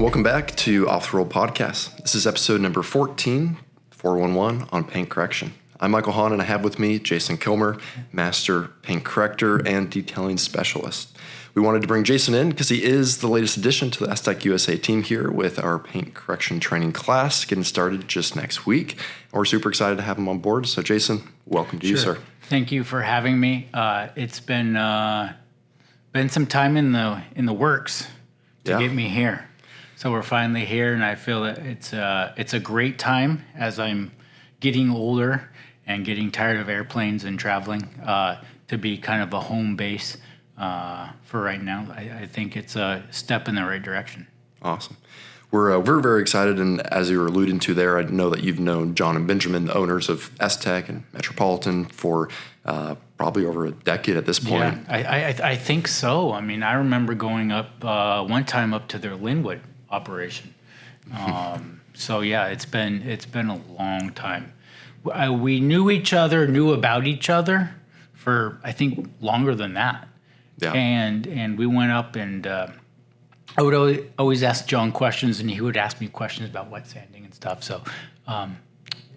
Welcome back to Off the Roll Podcast. This is episode number 14, 411 on paint correction. I'm Michael Hahn, and I have with me Jason Killmer, Master Paint Corrector and Detailing Specialist. We wanted to bring Jason in because he is the latest addition to the STEK USA team here with our paint correction training class getting started just next week. And we're super excited to have him on board. So Jason, welcome to you, sir. Thank you for having me. It's been some time in the works to get me here. So we're finally here, and I feel that it's a great time as I'm getting older and getting tired of airplanes and traveling to be kind of a home base for right now. I think it's a step in the right direction. Awesome. We're very excited, and as you were alluding to there, I know that you've known John and Benjamin, the owners of STEK and Metropolitan, for probably over a decade at this point. Yeah, I think so. I mean, I remember going up one time up to their Linwood operation. So yeah, it's been a long time. We knew about each other for I think longer than that. Yeah. And we went up, and I would always ask John questions, and he would ask me questions about wet sanding and stuff. So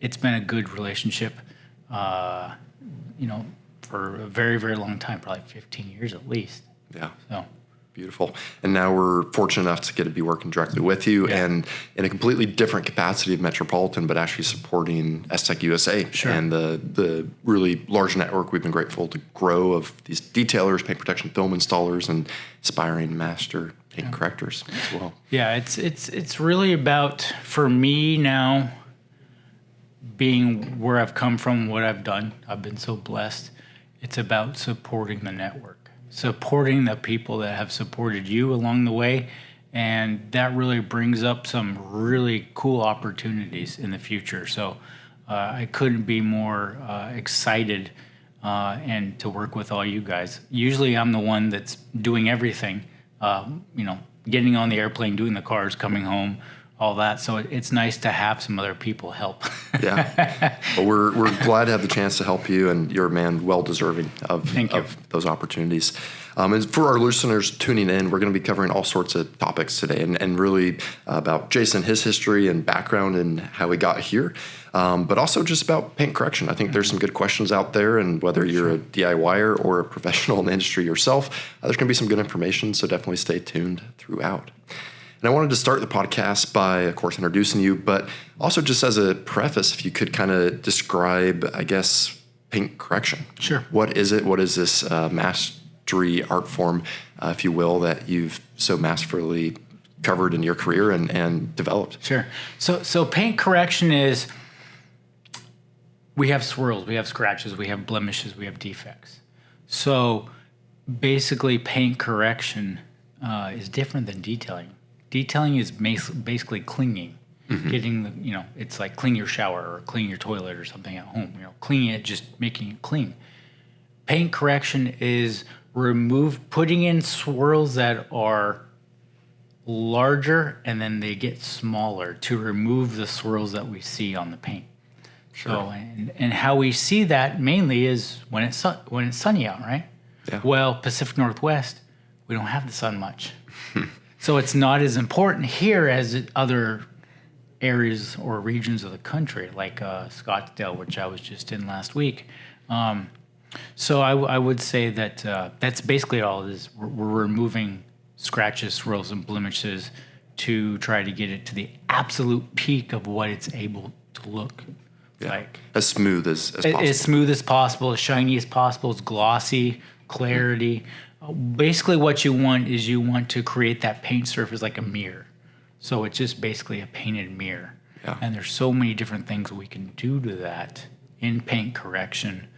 it's been a good relationship, for a very, very long time, probably 15 years at least. Yeah. So. Beautiful. And now we're fortunate enough to get to be working directly with you and in a completely different capacity of Metropolitan, but actually supporting STEK USA and the really large network we've been grateful to grow of these detailers, paint protection film installers, and aspiring master paint correctors as well. Yeah, it's really about, for me now, being where I've come from, what I've done. I've been so blessed. It's about supporting the network. Supporting the people that have supported you along the way, and that really brings up some really cool opportunities in the future. So I couldn't be more excited and to work with all you guys. Usually I'm the one that's doing everything, getting on the airplane, doing the cars, coming home, all that. So it's nice to have some other people help. Yeah. Well, we're glad to have the chance to help you, and you're a man well deserving of those opportunities. And for our listeners tuning in, we're going to be covering all sorts of topics today, and really about Jason, his history and background and how he got here, but also just about paint correction. I think there's some good questions out there, and whether you're a DIYer or a professional in the industry yourself, there's going to be some good information, so definitely stay tuned throughout. And I wanted to start the podcast by, of course, introducing you, but also just as a preface, if you could kind of describe, I guess, paint correction. Sure. What is it? What is this mastery art form, if you will, that you've so masterfully covered in your career and developed? Sure. So paint correction is, we have swirls, we have scratches, we have blemishes, we have defects. So basically paint correction is different than detailing. Detailing is basically cleaning, getting it's like clean your shower or clean your toilet or something at home. Cleaning it, just making it clean. Paint correction is putting in swirls that are larger, and then they get smaller to remove the swirls that we see on the paint. Sure. So, and how we see that mainly is when it's sunny out, right? Yeah. Well, Pacific Northwest, we don't have the sun much. So it's not as important here as other areas or regions of the country, like Scottsdale, which I was just in last week. So I would say that that's basically all it is. We're removing scratches, swirls, and blemishes to try to get it to the absolute peak of what it's able to look like. As smooth as possible. As smooth as possible, as shiny as possible, as glossy, clarity. Basically what you want is to create that paint surface like a mirror. So it's just basically a painted mirror. Yeah. And there's so many different things we can do to that in paint correction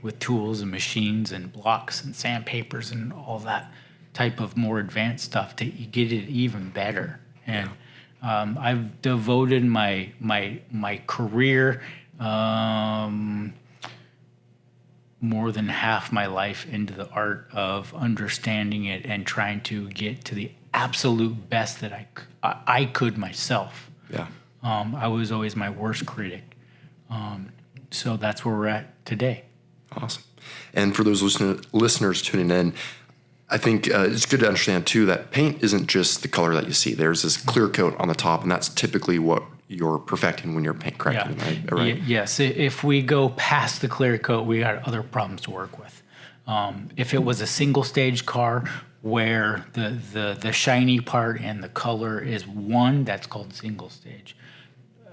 with tools and machines and blocks and sandpapers and all that type of more advanced stuff to get it even better. And I've devoted my career more than half my life into the art of understanding it and trying to get to the absolute best that I could myself. Yeah. I was always my worst critic. So that's where we're at today. Awesome. And for those listeners tuning in, I think it's good to understand too that paint isn't just the color that you see. There's this clear coat on the top, and that's typically what you're perfecting when you're paint correcting, right? Yes. If we go past the clear coat, we got other problems to work with. If it was a single stage car where the shiny part and the color is one, that's called single stage.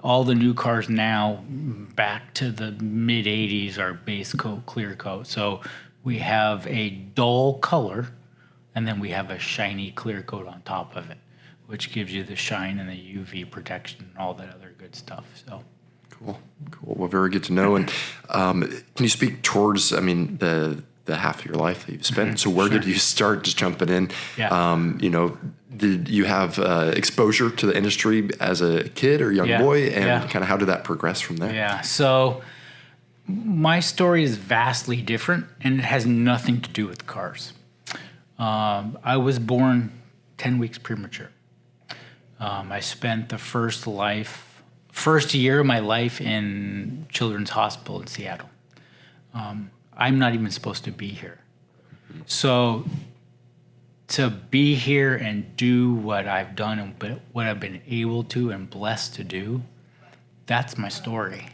All the new cars now, back to the mid 80s, are base coat, clear coat. So we have a dull color, and then we have a shiny clear coat on top of it, which gives you the shine and the UV protection and all that other good stuff. So cool. Well, very good to know. And can you speak towards, the half of your life that you've spent? So where did you start? Just jumping in. Yeah. Did you have exposure to the industry as a kid or young boy? And kind of how did that progress from there? Yeah. So my story is vastly different, and it has nothing to do with cars. I was born 10 weeks premature. I spent the first year of my life in Children's Hospital in Seattle. I'm not even supposed to be here. So to be here and do what I've done and what I've been able to and blessed to do, that's my story.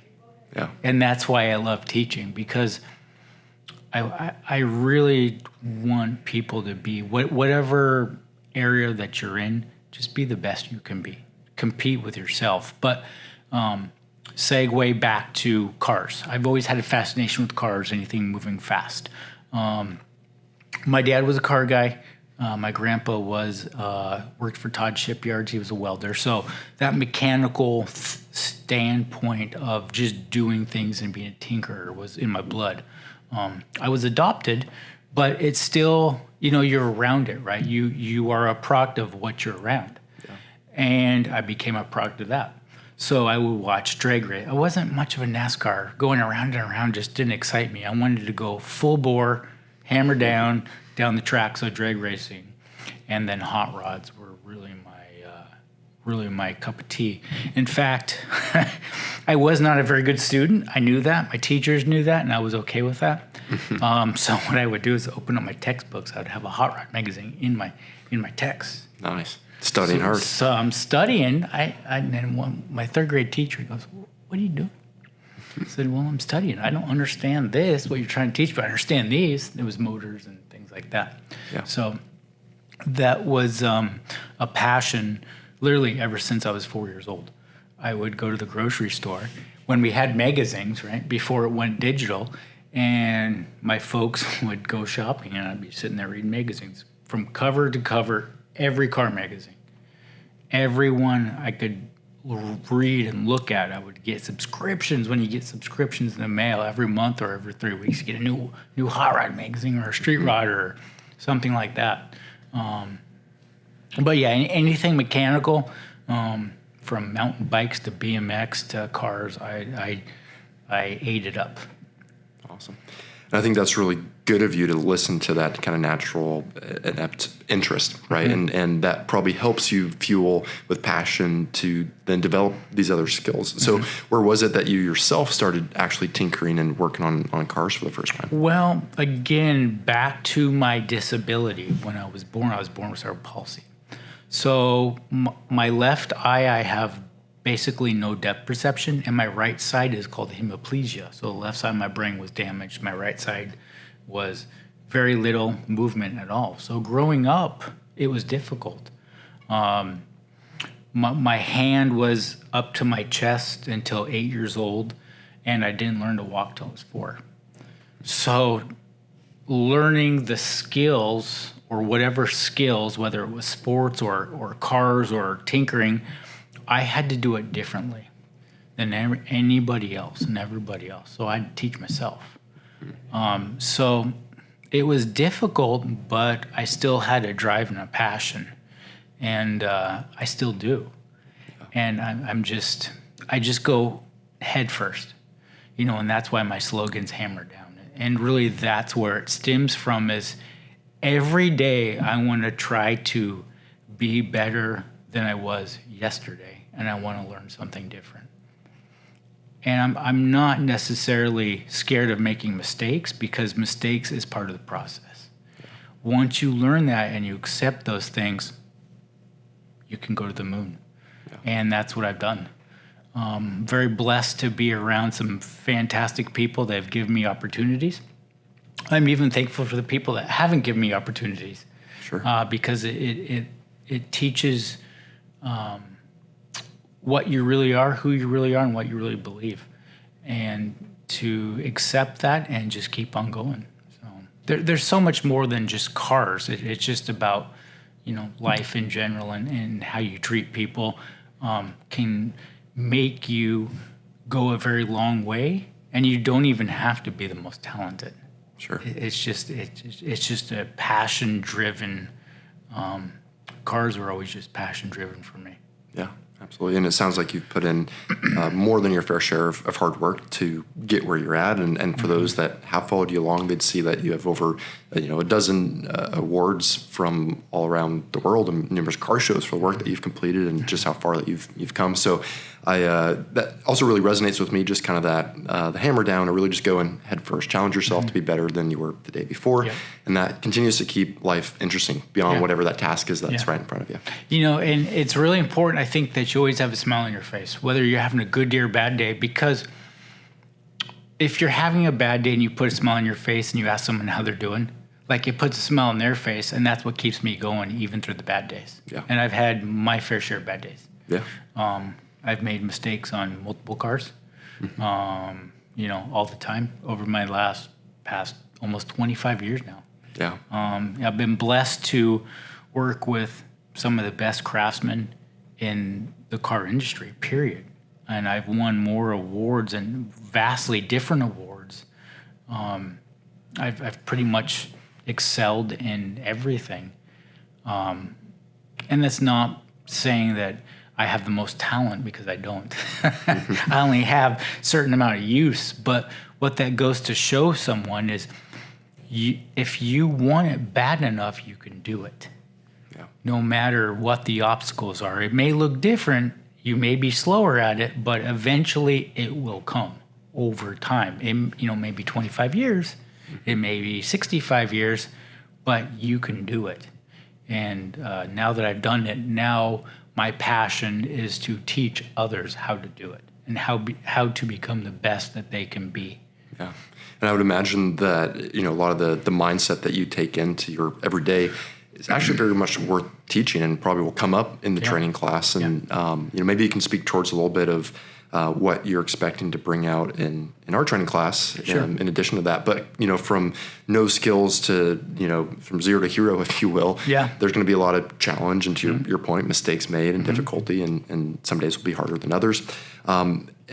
Yeah. And that's why I love teaching, because I really want people to be, whatever area that you're in, just be the best you can be. Compete with yourself. But segue back to cars. I've always had a fascination with cars, anything moving fast. My dad was a car guy. My grandpa worked for Todd Shipyards. He was a welder. So that mechanical standpoint of just doing things and being a tinkerer was in my blood. I was adopted, but it's still, you're around it, right? You are a product of what you're around. Yeah. And I became a product of that. So I would watch drag race. I wasn't much of a NASCAR. Going around and around just didn't excite me. I wanted to go full bore, hammer down the track, so drag racing. And then hot rods were really my cup of tea. In fact, I was not a very good student. I knew that. My teachers knew that, and I was okay with that. So what I would do is open up my textbooks. I would have a hot rod magazine in my text. Nice. Studying hard. So I'm studying. My third grade teacher goes, "What are you doing?" I said, "Well, I'm studying. I don't understand this, what you're trying to teach, but I understand these." It was motors and things like that. Yeah. So that was a passion, literally ever since I was 4 years old. I would go to the grocery store when we had magazines, right, before it went digital, and my folks would go shopping, and I'd be sitting there reading magazines from cover to cover, every car magazine. Everyone I could read and look at. I would get subscriptions. When you get subscriptions in the mail every month or every 3 weeks, you get a new hot rod magazine or a street rod or something like that. But yeah, anything mechanical, from mountain bikes to BMX to cars, I ate it up. Awesome. And I think that's really good of you to listen to that kind of natural, inept interest, right? Mm-hmm. And that probably helps you fuel with passion to then develop these other skills. So where was it that you yourself started actually tinkering and working on cars for the first time? Well, again, back to my disability. When I was born with cerebral palsy. So my left eye, I have basically no depth perception, and my right side is called hemiplegia. So the left side of my brain was damaged. My right side was very little movement at all. So growing up, it was difficult. My hand was up to my chest until 8 years old, and I didn't learn to walk till I was 4. So learning the skills, or whatever skills, whether it was sports or cars or tinkering, I had to do it differently than anybody else and everybody else. So I had to teach myself. So it was difficult, but I still had a drive and a passion, and I still do. And I just go head first, and that's why my slogan's hammer down. And really, that's where it stems from. Is every day I want to try to be better than I was yesterday, and I want to learn something different. And I'm not necessarily scared of making mistakes, because mistakes is part of the process. once you learn that and you accept those things, you can go to the moon. Yeah. And that's what I've done. Very blessed to be around some fantastic people that have given me opportunities. I'm even thankful for the people that haven't given me opportunities. Sure. Because it teaches what you really are, who you really are, and what you really believe. And to accept that and just keep on going. So there's so much more than just cars. It's just about, life in general, and how you treat people can make you go a very long way, and you don't even have to be the most talented. Sure. It's just a passion-driven. Cars were always just passion-driven for me. Yeah, absolutely. And it sounds like you've put in more than your fair share of hard work to get where you're at. And for those that have followed you along, they'd see that you have over, a dozen awards from all around the world and numerous car shows for the work that you've completed and just how far that you've come. So that also really resonates with me, just kind of that the hammer down, or really just go in head first, challenge yourself to be better than you were the day before. Yeah. And that continues to keep life interesting beyond whatever that task is that's right in front of you. And it's really important, I think, that you always have a smile on your face, whether you're having a good day or bad day, because if you're having a bad day and you put a smile on your face and you ask someone how they're doing, like, it puts a smile on their face, and that's what keeps me going even through the bad days. Yeah. And I've had my fair share of bad days. Yeah. I've made mistakes on multiple cars, all the time over my past almost 25 years now. Yeah. I've been blessed to work with some of the best craftsmen in the car industry, period. And I've won more awards, and vastly different awards. I've pretty much excelled in everything. And that's not saying that I have the most talent, because I don't. I only have a certain amount of use. But what that goes to show someone is, if you want it bad enough, you can do it. Yeah. No matter what the obstacles are. It may look different. You may be slower at it, but eventually it will come over time. It, maybe 25 years. It may be 65 years, but you can do it. And now that I've done it, now my passion is to teach others how to do it and how to become the best that they can be. Yeah. And I would imagine that, a lot of the mindset that you take into your everyday is actually very much worth teaching, and probably will come up in the training class. And, maybe you can speak towards a little bit of what you're expecting to bring out in our training class, in addition to that. But, from no skills to, from zero to hero, if you will, there's going to be a lot of challenge, and to your point, mistakes made and difficulty, and some days will be harder than others.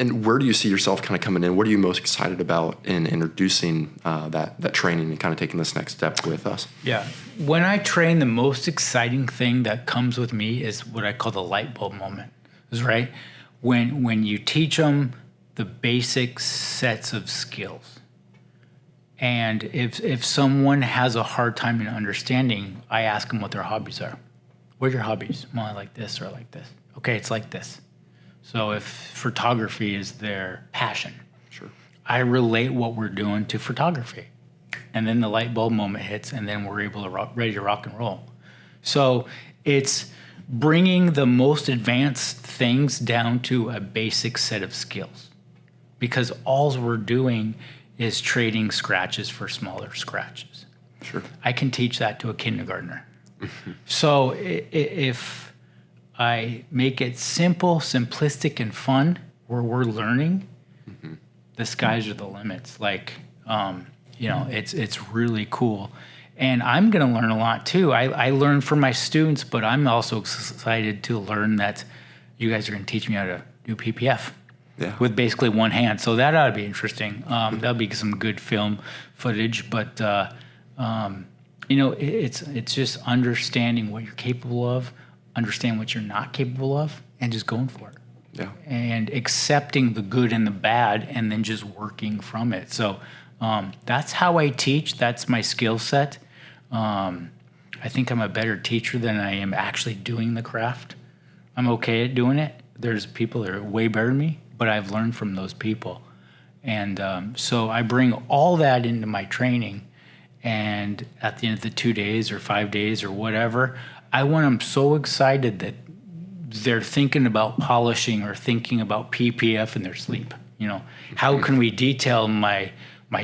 And where do you see yourself kind of coming in? What are you most excited about in introducing that training and kind of taking this next step with us? Yeah. When I train, the most exciting thing that comes with me is what I call the light bulb moment. Is right? When you teach them the basic sets of skills. And if someone has a hard time in understanding, I ask them what their hobbies are. What are your hobbies? Well, I like this, or I like this. Okay, it's like this. So if photography is their passion, sure, I relate what we're doing to photography. And then the light bulb moment hits, and then we're able to ready to rock and roll. So it's bringing the most advanced things down to a basic set of skills, because all we're doing is trading scratches for smaller scratches. Sure. I can teach that to a kindergartner. So if I make it simple, simplistic, and fun, where we're learning, the skies are the limits. Like, it's really cool. And I'm going to learn a lot too. I learn from my students, but I'm also excited to learn that you guys are going to teach me how to do PPF with basically one hand. So that ought to be interesting. That'll be some good film footage. But it's just understanding what you're capable of, understand what you're not capable of, and just going for it. Yeah. And accepting the good and the bad, and then just working from it. So that's how I teach. That's my skill set. I think I'm a better teacher than I am actually doing the craft. I'm okay at doing it. There's people that are way better than me, but I've learned from those people. And so I bring all that into my training, And at the end of the 2 days or 5 days or whatever, I want them so excited that they're thinking about polishing or thinking about PPF in their sleep. How can we detail my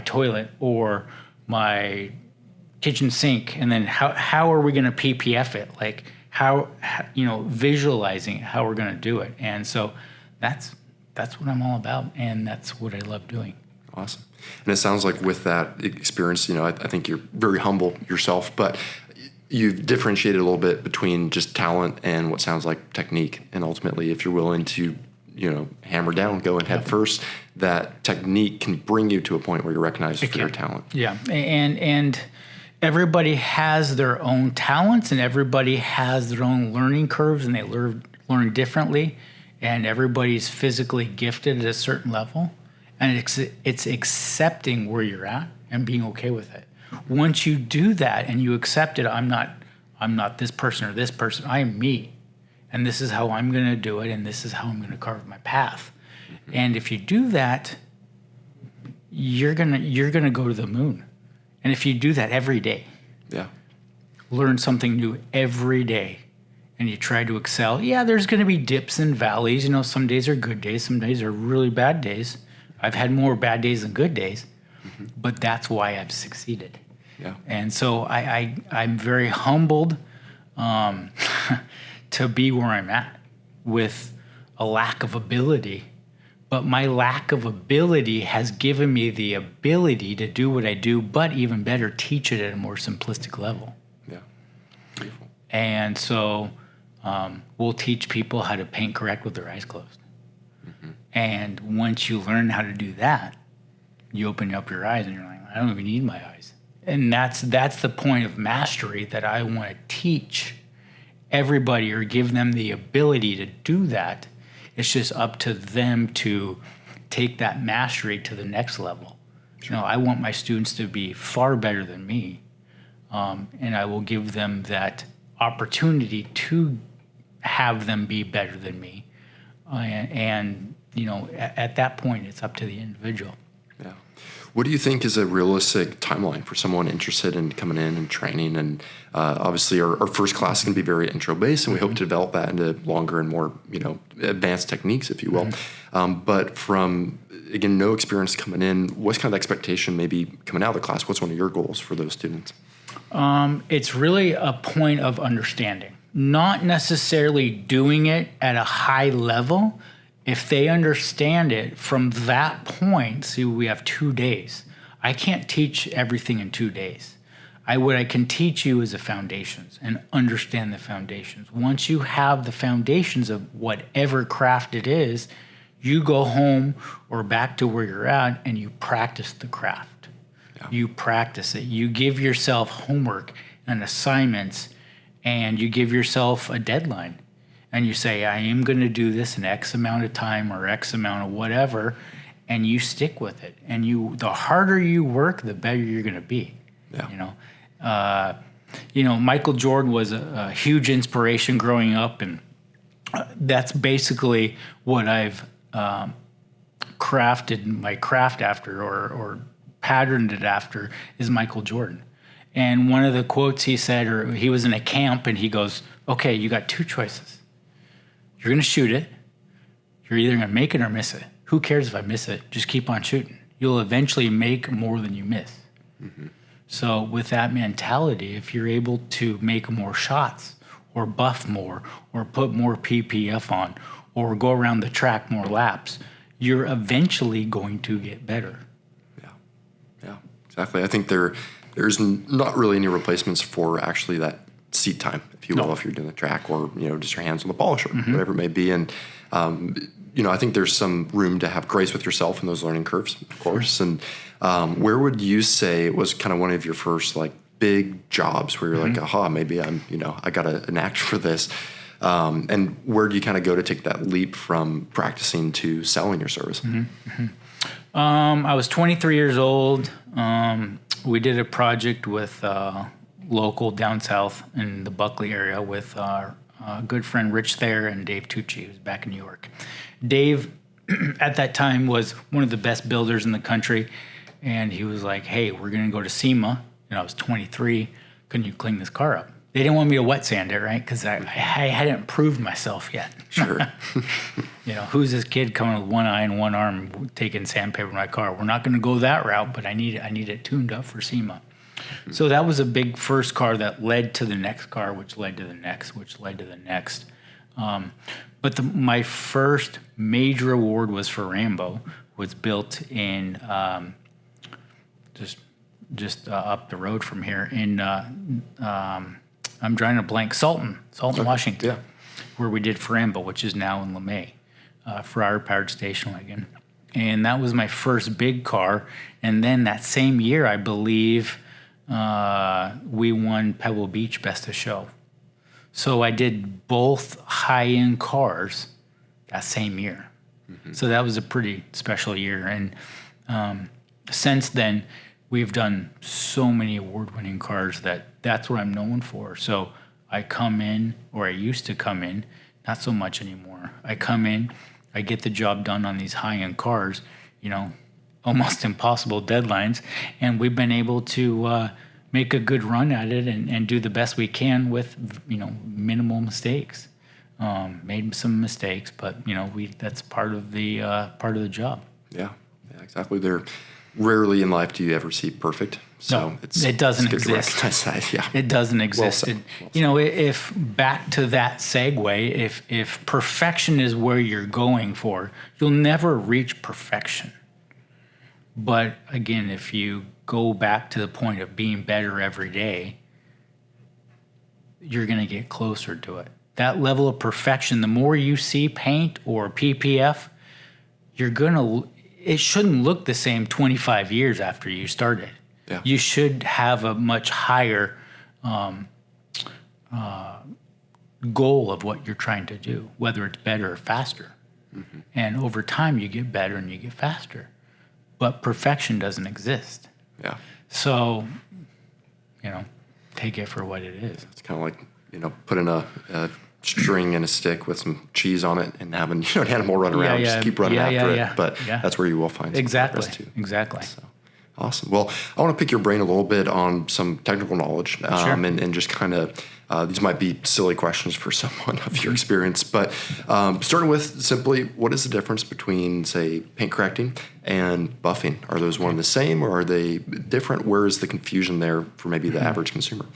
toilet or my kitchen sink, and then how are we going to PPF it? Like how visualizing how we're going to do it. And so that's what I'm all about, and that's what I love doing. Awesome. And it sounds like with that experience, I think you're very humble yourself, but you've differentiated a little bit between just talent and what sounds like technique. And ultimately, if you're willing to, hammer down, go and head first, that technique can bring you to a point where you're recognized for your talent. Yeah. And everybody has their own talents, and everybody has their own learning curves, and they learn differently, and everybody's physically gifted at a certain level. And it's accepting where you're at and being okay with it. Once you do that and you accept it, I'm not this person or this person. I am me, and this is how I'm going to do it, and this is how I'm going to carve my path. Mm-hmm. And if you do that, you're gonna go to the moon. And if you do that every day, learn something new every day, and you try to excel. Yeah, there's going to be dips and valleys. Some days are good days, some days are really bad days. I've had more bad days than good days, but that's why I've succeeded. Yeah. And so I'm very humbled to be where I'm at with a lack of ability. But my lack of ability has given me the ability to do what I do, but even better, teach it at a more simplistic level. Yeah. Beautiful. And so we'll teach people how to paint correct with their eyes closed. And once you learn how to do that, you open up your eyes and you're like, I don't even need my eyes. And that's the point of mastery that I want to teach everybody, or give them the ability to do that. It's just up to them to take that mastery to the next level. Sure. I want my students to be far better than me, and I will give them that opportunity to have them be better than me. And at that point, it's up to the individual. Yeah. What do you think is a realistic timeline for someone interested in coming in and training? And obviously, our first class can be very intro-based, and we hope to develop that into longer and more, advanced techniques, if you will. But from, again, no experience coming in, what's kind of the expectation maybe coming out of the class? What's one of your goals for those students? It's really a point of understanding, not necessarily doing it at a high level. If they understand it from that point, see, we have 2 days. I can't teach everything in 2 days. What I can teach you is the foundations, and understand the foundations. Once you have the foundations of whatever craft it is, you go home or back to where you're at and you practice the craft. Yeah. You practice it. You give yourself homework and assignments, and you give yourself a deadline. And you say, I am going to do this in X amount of time or X amount of whatever, and you stick with it. And the harder you work, the better you're going to be. Yeah. Michael Jordan was a huge inspiration growing up, and that's basically what I've crafted my craft after, or patterned it after, is Michael Jordan. And one of the quotes he said, or he was in a camp, and he goes, okay, you got 2 choices. You're going to shoot it. You're either going to make it or miss it. Who cares if I miss it? Just keep on shooting. You'll eventually make more than you miss. Mm-hmm. So with that mentality, if you're able to make more shots, or buff more, or put more PPF on, or go around the track more laps, you're eventually going to get better. Yeah, exactly. I think there's not really any replacements for actually that seat time, if you will, if you're doing the track, or just your hands on the polisher, whatever it may be. And I think there's some room to have grace with yourself in those learning curves, of course. And where would you say was kind of one of your first big jobs where you're like, aha, maybe I got a knack for this? And where do you kind of go to take that leap from practicing to selling your service? I was 23 years old. We did a project with local down south in the Buckley area with our good friend Rich Thayer and Dave Tucci, who's back in New York. Dave, at that time, was one of the best builders in the country, and he was like, hey, we're going to go to SEMA, I was 23. Couldn't you clean this car up? They didn't want me to wet sand it, right? Because I hadn't proved myself yet. Sure. Who's this kid coming with one eye and one arm taking sandpaper in my car? We're not going to go that route, but I need it tuned up for SEMA. So that was a big first car that led to the next car, which led to the next, which led to the next. But my first major award was for Rambo. Was built in just up the road from here in I'm drawing a blank, Sultan, Washington, yeah. where we did Rambo, which is now in LeMay, for our powered station wagon. And that was my first big car. And then that same year, I believe, we won Pebble Beach Best of Show. So I did both high-end cars that same year. So that was a pretty special year. And since then, we've done so many award-winning cars that's what I'm known for. So I come in, or I used to come in, not so much anymore. I come in, I get the job done on these high-end cars, almost impossible deadlines, and we've been able to make a good run at it and do the best we can with minimal mistakes. Made some mistakes, but that's part of the job. Yeah, exactly. Rarely in life do you ever see perfect. So no, it doesn't exist. That, yeah. It doesn't exist. If back to that segue, if perfection is where you're going for, you'll never reach perfection. But again, if you go back to the point of being better every day, you're going to get closer to it. That level of perfection, the more you see paint or PPF, it shouldn't look the same 25 years after you started. Yeah. You should have a much higher goal of what you're trying to do, whether it's better or faster. Mm-hmm. And over time, you get better and you get faster. But perfection doesn't exist. Yeah. So, take it for what it is. It's kind of like, putting a string and a stick with some cheese on it and having an animal run around, just keep running after it. But that's where you will find some progress too. Exactly. So, awesome. Well, I want to pick your brain a little bit on some technical knowledge, Sure. and just kind of these might be silly questions for someone of your experience, but starting with simply, what is the difference between, say, paint correcting and buffing? Are those one and the same, or are they different? Where is the confusion there for maybe the average consumer?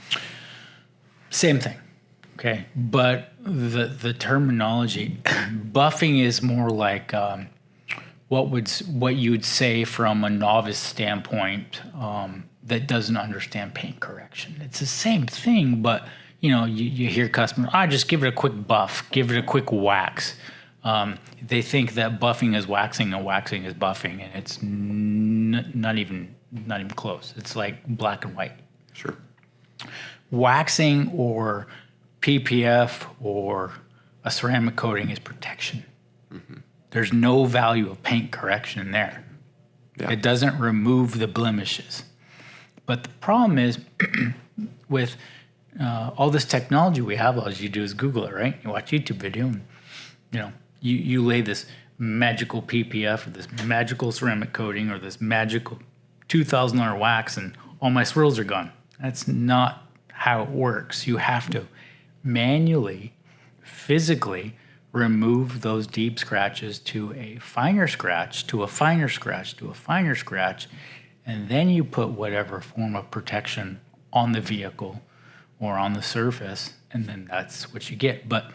Same thing. Okay, but the terminology, buffing is more like what you would say from a novice standpoint that doesn't understand paint correction. It's the same thing, but you hear customers, just give it a quick buff, give it a quick wax. They think that buffing is waxing and waxing is buffing, and it's not even close. It's like black and white. Sure. Waxing or PPF or a ceramic coating is protection. Mm-hmm. There's no value of paint correction there. Yeah. It doesn't remove the blemishes. But the problem is with all this technology we have, all you do is Google it, right? You watch a YouTube video and you lay this magical PPF or this magical ceramic coating or this magical $2,000 wax and all my swirls are gone. That's not how it works. You have to manually, physically remove those deep scratches to a finer scratch, to a finer scratch, to a finer scratch, and then you put whatever form of protection on the vehicle or on the surface, and then that's what you get. But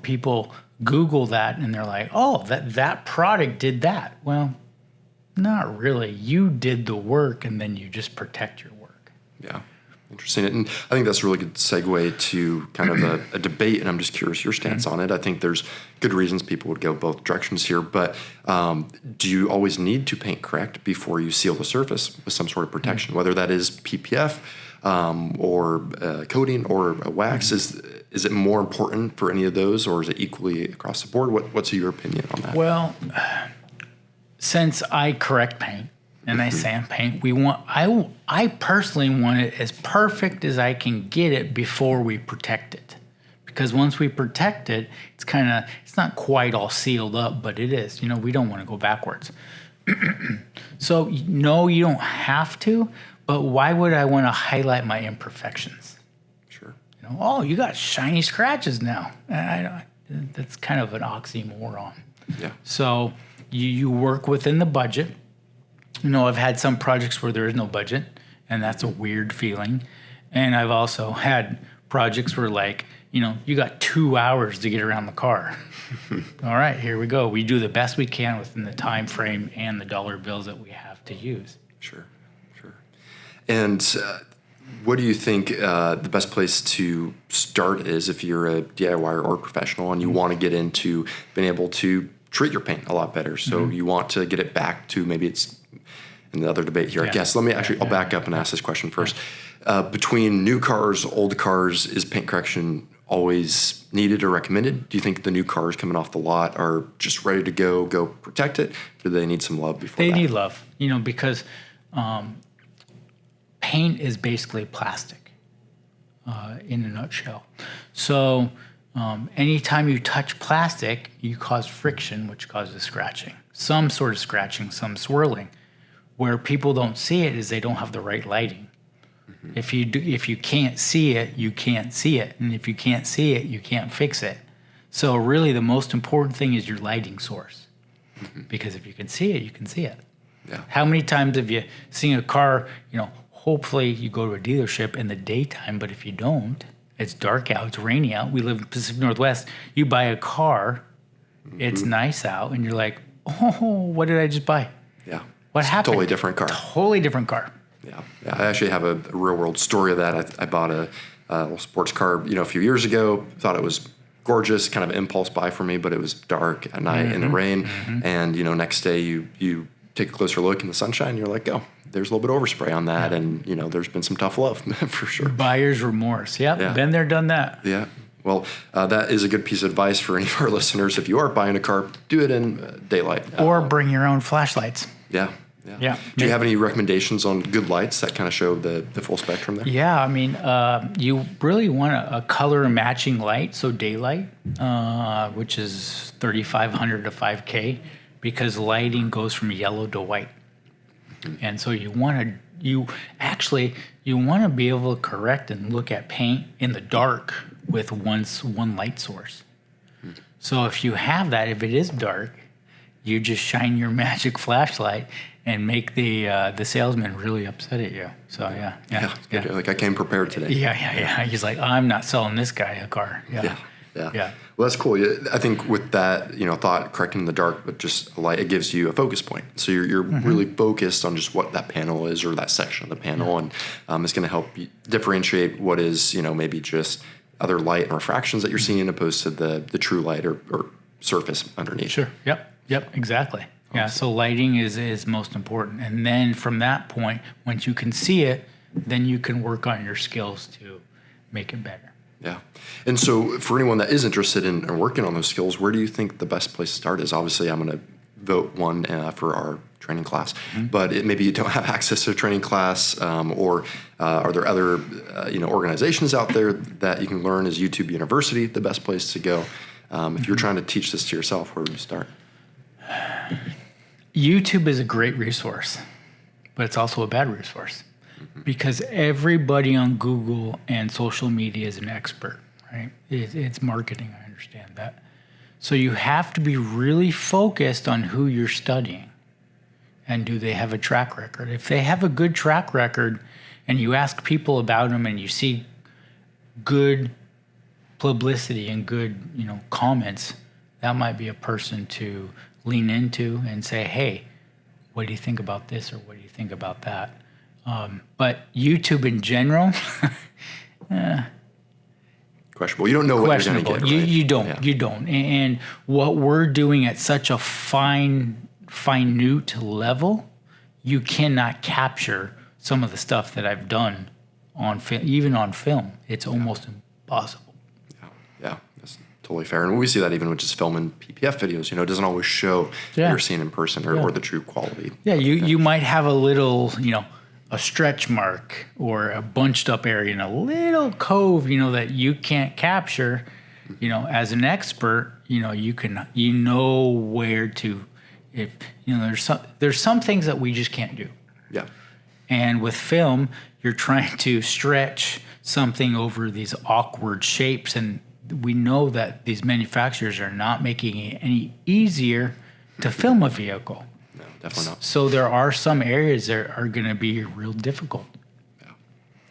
people Google that and they're like, oh, that product did that. Well, not really. You did the work and then you just protect your work. Yeah. Interesting. And I think that's a really good segue to kind of a debate, and I'm just curious your stance on it. I think there's good reasons people would go both directions here, but do you always need to paint correct before you seal the surface with some sort of protection, whether that is PPF or coating or a wax? Is it more important for any of those, or is it equally across the board? What's your opinion on that? Well, since I correct paint, and I sand paint, I personally want it as perfect as I can get it before we protect it. Because once we protect it, it's not quite all sealed up, but it is. We don't want to go backwards. So no, you don't have to, but why would I want to highlight my imperfections? Sure. You know, oh, you got shiny scratches now. That's kind of an oxymoron. Yeah. So you work within the budget. You know, I've had some projects where there is no budget, and that's a weird feeling. And I've also had projects where, like, you know, you got 2 hours to get around the car. All right, here we go. We do the best we can within the time frame and the dollar bills that we have to use. Sure. And what do you think the best place to start is if you're a DIYer or professional and you want to get into being able to treat your paint a lot better? So you want to get it back to, maybe it's in the other debate here, I guess. Let me actually, I'll back up and ask this question first. Between new cars, old cars, is paint correction always needed or recommended? Do you think the new cars coming off the lot are just ready to go protect it? Or do they need some love before They that? need love, you know, because paint is basically plastic in a nutshell. So anytime you touch plastic, you cause friction, which causes scratching. Some sort of scratching, some swirling. Where people don't see it is they don't have the right lighting. If you can't see it, you can't see it. And if you can't see it, you can't fix it. So really the most important thing is your lighting source. Because if you can see it, you can see it. Yeah. How many times have you seen a car, you know, hopefully you go to a dealership in the daytime, but if you don't, it's dark out, it's rainy out. We live in the Pacific Northwest. You buy a car, it's nice out, and you're like, oh, what did I just buy? Yeah. What happened? Totally different car. Totally different car. Yeah. I actually have a real world story of that. I bought a little sports car, you know, a few years ago. Thought it was gorgeous, kind of impulse buy for me, but it was dark at night in the rain. And, you know, next day you take a closer look in the sunshine, you're like, oh, there's a little bit of overspray on that. And, you know, there's been some tough love for sure. Buyer's remorse. Yep. Yeah. Been there, done that. Yeah. Well, that is a good piece of advice for any of our listeners. If you are buying a car, do it in daylight. Or bring your own flashlights. Yeah. Yeah. Do you have any recommendations on good lights that kind of show the full spectrum there? Yeah, I mean, you really want a color matching light, so daylight, which is 3,500 to 5K, because lighting goes from yellow to white. And so you want to be able to correct and look at paint in the dark with one light source. So if you have that, if it is dark, you just shine your magic flashlight and make the salesman really upset at you. So yeah. Like, I came prepared today. Yeah. He's like, I'm not selling this guy a car. Yeah. Well, that's cool. I think with that, you know, thought correcting in the dark, but just a light, it gives you a focus point. So you're really focused on just what that panel is or that section of the panel, and it's going to help you differentiate what is, you know, maybe just other light and refractions that you're seeing opposed to the true light or surface underneath. Sure. Yep. Exactly. Yeah. So lighting is most important, and then from that point, once you can see it, then you can work on your skills to make it better. Yeah. And so for anyone that is interested in working on those skills, where do you think the best place to start is? Obviously, I'm going to vote one for our training class, but maybe you don't have access to a training class, or are there other organizations out there that you can learn? Is YouTube University the best place to go? If you're trying to teach this to yourself, where would you start? YouTube is a great resource, but it's also a bad resource. Because everybody on Google and social media is an expert, right? It's marketing, I understand that. So you have to be really focused on who you're studying. And do they have a track record? If they have a good track record and you ask people about them and you see good publicity and good, comments, that might be a person to lean into and say, hey, what do you think about this, or what do you think about that? But YouTube in general, questionable. You don't know what you're going to get. Right? You don't. Yeah. You don't. And what we're doing at such a minute level, you cannot capture some of the stuff that I've done on even on film. It's almost impossible. Yeah, that's totally fair. And we see that even with just filming PPF videos. It doesn't always show what you're seeing in person or the true quality. Yeah, you might have a little, a stretch mark or a bunched up area in a little cove, that you can't capture. As an expert, you know where to, If there's some things that we just can't do. Yeah. And with film, you're trying to stretch something over these awkward shapes, and we know that these manufacturers are not making it any easier to film a vehicle. No, definitely not. So there are some areas that are going to be real difficult. Yeah,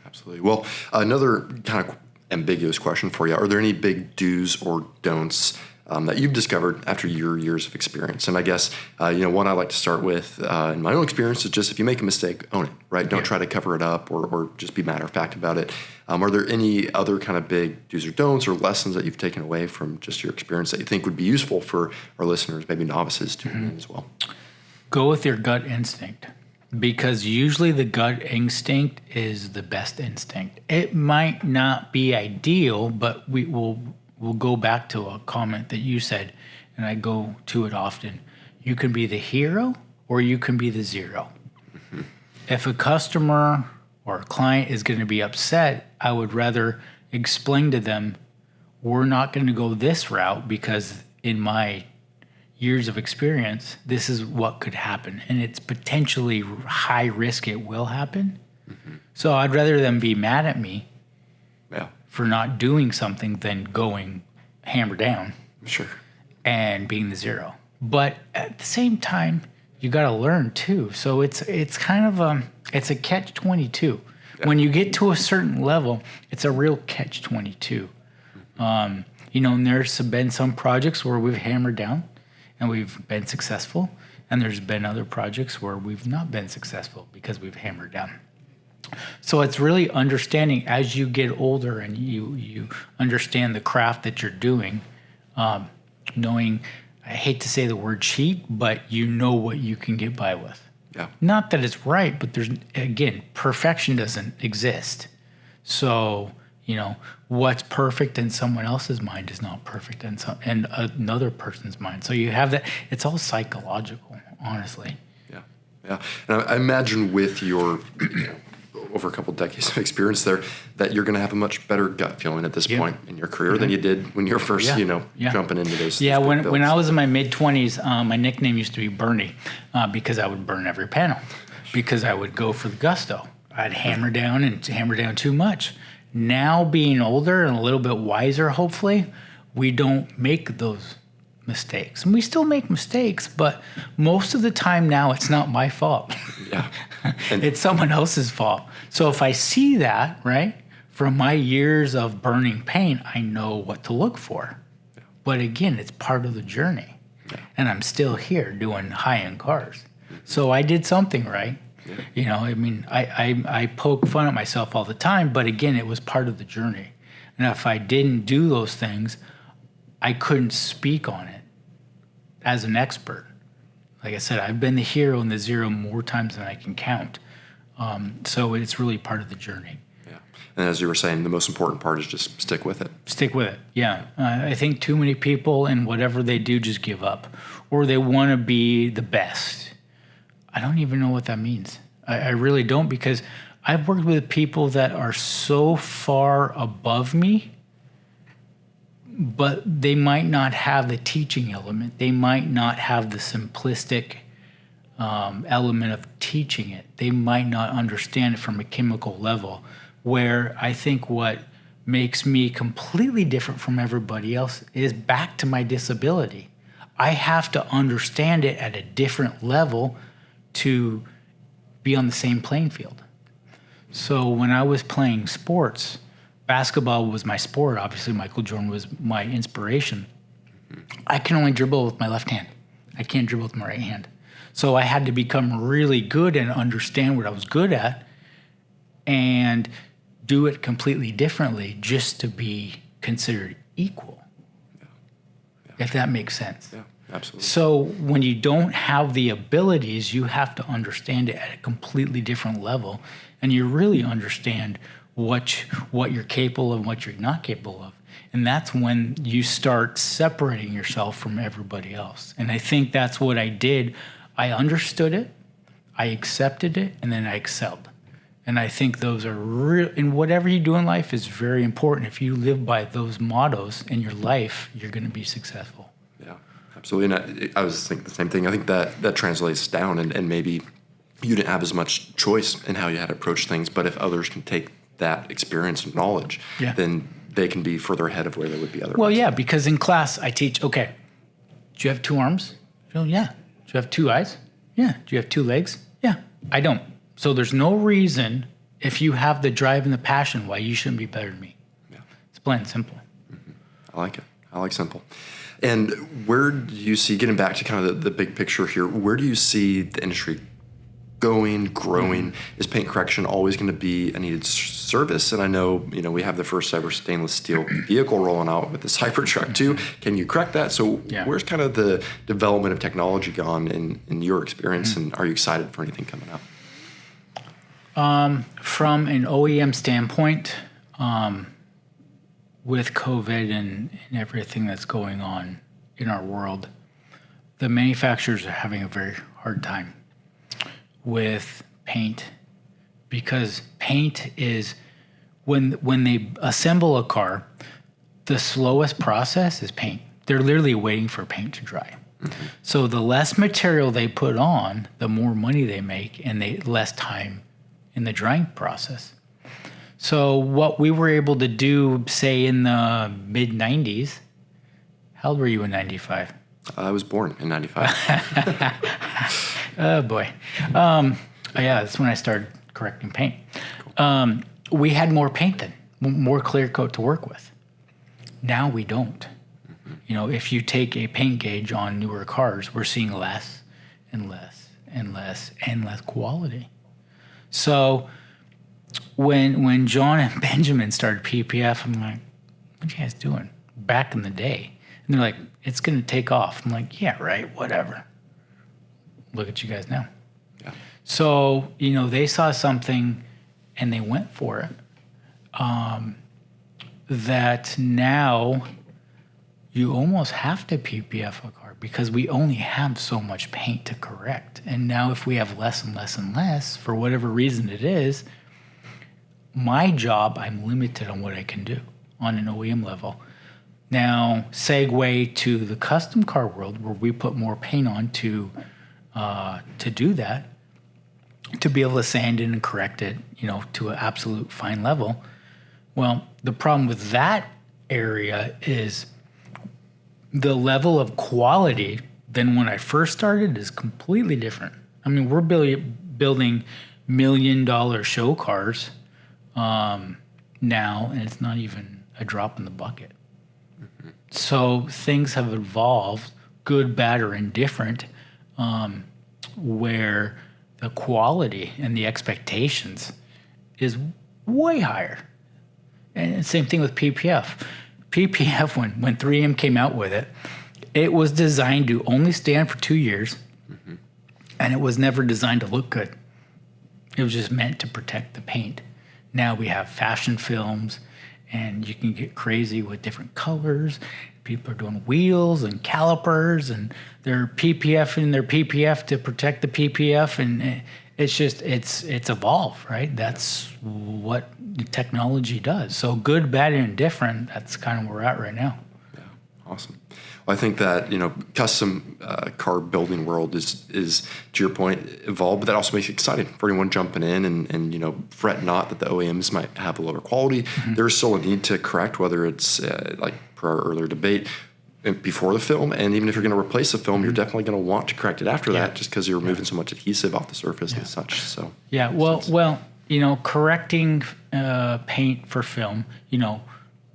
absolutely. Well, another kind of ambiguous question for you. Are there any big do's or don'ts that you've discovered after your years of experience? And I guess, one I like to start with in my own experience is just if you make a mistake, own it, right? Don't try to cover it up or just be matter of fact about it. Are there any other kind of big do's or don'ts or lessons that you've taken away from just your experience that you think would be useful for our listeners, maybe novices tuning in as well? Go with your gut instinct, because usually the gut instinct is the best instinct. It might not be ideal, but we'll go back to a comment that you said, and I go to it often. You can be the hero or you can be the zero. Mm-hmm. If a customer or a client is going to be upset, I would rather explain to them, we're not going to go this route because in my years of experience, this is what could happen. And it's potentially high risk it will happen. Mm-hmm. So I'd rather them be mad at me for not doing something than going hammer down. Sure. And being the zero. But at the same time, you got to learn too. So it's kind of it's a catch-22. Yeah. When you get to a certain level, it's a real catch-22. And there's been some projects where we've hammered down and we've been successful. And there's been other projects where we've not been successful because we've hammered down. So it's really understanding as you get older and you understand the craft that you're doing, knowing, I hate to say the word cheat, but you know what you can get by with. Yeah. Not that it's right, but perfection doesn't exist. So, what's perfect in someone else's mind is not perfect in another person's mind. So you have that. It's all psychological, honestly. Yeah. Yeah. And I imagine with your, over a couple of decades of experience there, that you're going to have a much better gut feeling at this point in your career than you did when you were first, jumping into those. Yeah, when I was in my mid-20s, my nickname used to be Bernie because I would burn every panel because I would go for the gusto. I'd hammer down too much. Now, being older and a little bit wiser, hopefully, we don't make those mistakes. And we still make mistakes, but most of the time now it's not my fault. Yeah. It's someone else's fault. So if I see that, right, from my years of burning paint, I know what to look for. Yeah. But again, it's part of the journey. Yeah. And I'm still here doing high-end cars. Mm-hmm. So I did something right. Yeah. I poke fun at myself all the time, but again, it was part of the journey. And if I didn't do those things, I couldn't speak on it as an expert. Like I said, I've been the hero and the zero more times than I can count. So it's really part of the journey. Yeah. And as you were saying, the most important part is just stick with it. Stick with it, yeah. I think too many people in whatever they do just give up. Or they want to be the best. I don't even know what that means. I really don't, because I've worked with people that are so far above me, but they might not have the teaching element. They might not have the simplistic element of teaching it. They might not understand it from a chemical level, where I think what makes me completely different from everybody else is back to my disability. I have to understand it at a different level to be on the same playing field. So when I was playing sports, basketball was my sport. Obviously, Michael Jordan was my inspiration. I can only dribble with my left hand. I can't dribble with my right hand. So I had to become really good and understand what I was good at and do it completely differently just to be considered equal, if that makes sense. Yeah, absolutely. So when you don't have the abilities, you have to understand it at a completely different level, and you really understand what you're capable of and what you're not capable of. And that's when you start separating yourself from everybody else. And I think that's what I did. I understood it, I accepted it, and then I excelled. And I think those are real, and whatever you do in life is very important. If you live by those mottos in your life, you're going to be successful. Yeah, Absolutely. And I was thinking the same thing. I think that translates down, and maybe you didn't have as much choice in how you had to approach things, but if others can take that experience and knowledge, then they can be further ahead of where they would be otherwise. Well, yeah, because in class I teach, okay, do you have 2 arms? Oh, yeah. Do you have 2 eyes? Yeah. Do you have 2 legs? Yeah. I don't. So there's no reason, if you have the drive and the passion, why you shouldn't be better than me. Yeah. It's plain and simple. I like it. I like simple. And where do you see, getting back to kind of the big picture here, where do you see the industry going, growing? Is paint correction always going to be a needed service? And I know, we have the first ever stainless steel vehicle rolling out with this Hypertruck too. Can you correct that? So where's kind of the development of technology gone in your experience, and are you excited for anything coming up? From an OEM standpoint, with COVID and everything that's going on in our world, the manufacturers are having a very hard time with paint, because paint is, when they assemble a car, the slowest process is paint. They're literally waiting for paint to dry. Mm-hmm. So the less material they put on, the more money they make, and less time in the drying process. So what we were able to do, say in the mid 90s, how old were you in 95? I was born in 95. Oh boy. Yeah, that's when I started correcting paint. Cool. We had more paint then, more clear coat to work with. Now we don't. Mm-hmm. If you take a paint gauge on newer cars, we're seeing less and less and less and less quality. So when John and Benjamin started PPF, I'm like, what are you guys doing? Back in the day. And they're like, it's going to take off. I'm like, yeah, right, whatever. Look at you guys now. Yeah. So, they saw something and they went for it. That now you almost have to PPF a car because we only have so much paint to correct. And now if we have less and less and less, for whatever reason it is, my job, I'm limited on what I can do on an OEM level. Now, segue to the custom car world where we put more paint on to do that, to be able to sand it and correct it, to an absolute fine level. Well, the problem with that area is the level of quality than when I first started is completely different. I mean, we're building $1 million show cars now, and it's not even a drop in the bucket. Mm-hmm. So things have evolved, good, bad, or indifferent, where the quality and the expectations is way higher. And same thing with PPF. PPF, when 3M came out with it, it was designed to only stand for 2 years, mm-hmm. and it was never designed to look good. It was just meant to protect the paint. Now we have fashion films, and you can get crazy with different colors. People are doing wheels and calipers, and they're PPFing their PPF to protect the PPF, and it's evolved, right? That's what technology does. So good, bad, and indifferent, that's kind of where we're at right now. Yeah, awesome. Well, I think that, custom car building world is, to your point, evolved, but that also makes it exciting for anyone jumping in and fret not that the OEMs might have a lower quality. Mm-hmm. There's still a need to correct, whether it's like per our earlier debate, before the film, and even if you're going to replace the film, you're definitely going to want to correct it after that, just because you're removing so much adhesive off the surface and such. So well, correcting paint for film,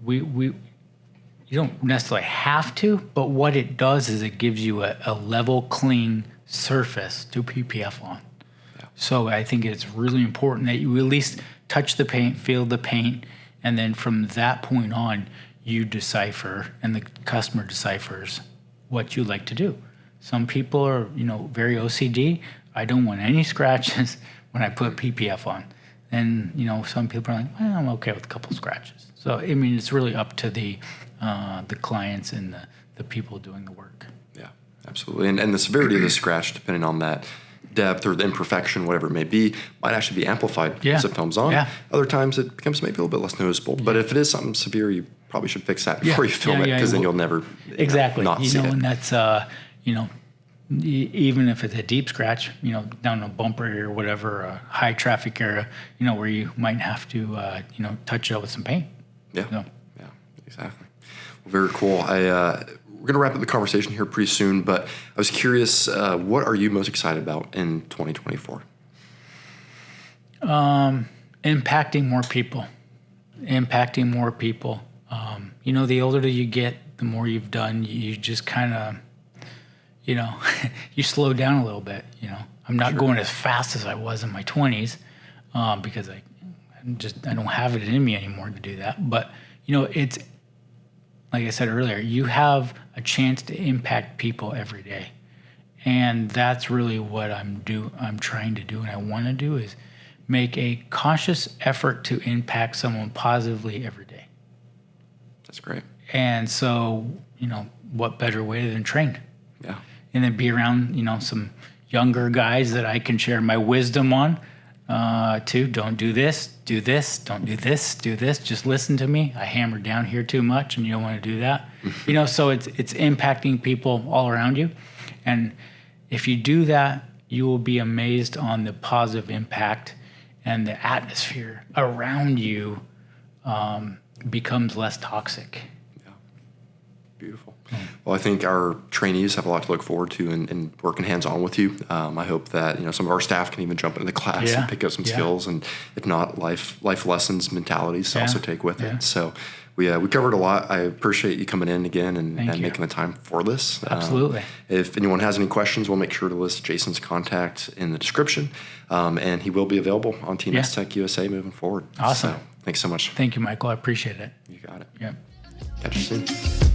we you don't necessarily have to, but what it does is it gives you a level, clean surface to PPF on. Yeah. So I think it's really important that you at least touch the paint, feel the paint, and then from that point on, you decipher and the customer deciphers what you like to do. Some people are, very OCD. I don't want any scratches when I put PPF on. And, some people are like, well, I'm okay with a couple scratches. So, I mean, it's really up to the clients and the people doing the work. Yeah, absolutely. And the severity of the scratch, depending on that depth or the imperfection, whatever it may be, might actually be amplified as it films on. Yeah. Other times it becomes maybe a little bit less noticeable. Yeah. But if it is something severe, you probably should fix that before you film it, because then you'll never not see it. And that's even if it's a deep scratch, down a bumper area or whatever, a high traffic area, where you might have to, touch it up with some paint. Yeah, yeah, exactly. Well, very cool. We're going to wrap up the conversation here pretty soon, but I was curious, what are you most excited about in 2024? Impacting more people. The older that you get, the more you've done, you just kind of, you slow down a little bit. I'm not going as fast as I was in my 20s because I don't have it in me anymore to do that. But, it's, like I said earlier, you have a chance to impact people every day. And that's really what I'm trying to do and I want to do is make a conscious effort to impact someone positively every day. That's great. And so, what better way than train? Yeah. And then be around, some younger guys that I can share my wisdom on, too. Don't do this, do this, don't do this, do this. Just listen to me. I hammered down here too much and you don't want to do that. So it's impacting people all around you. And if you do that, you will be amazed on the positive impact and the atmosphere around you becomes less toxic. Yeah. Beautiful. Well, I think our trainees have a lot to look forward to in working hands-on with you. I hope that some of our staff can even jump into the class and pick up some skills, and if not, life lessons, mentalities to also take with it. So we covered a lot. I appreciate you coming in again and making the time for this. Absolutely. If anyone has any questions, we'll make sure to list Jason's contact in the description, and he will be available on Team STEK USA moving forward. Awesome. So, thanks so much. Thank you, Michael. I appreciate it. You got it. Yep. Catch you soon.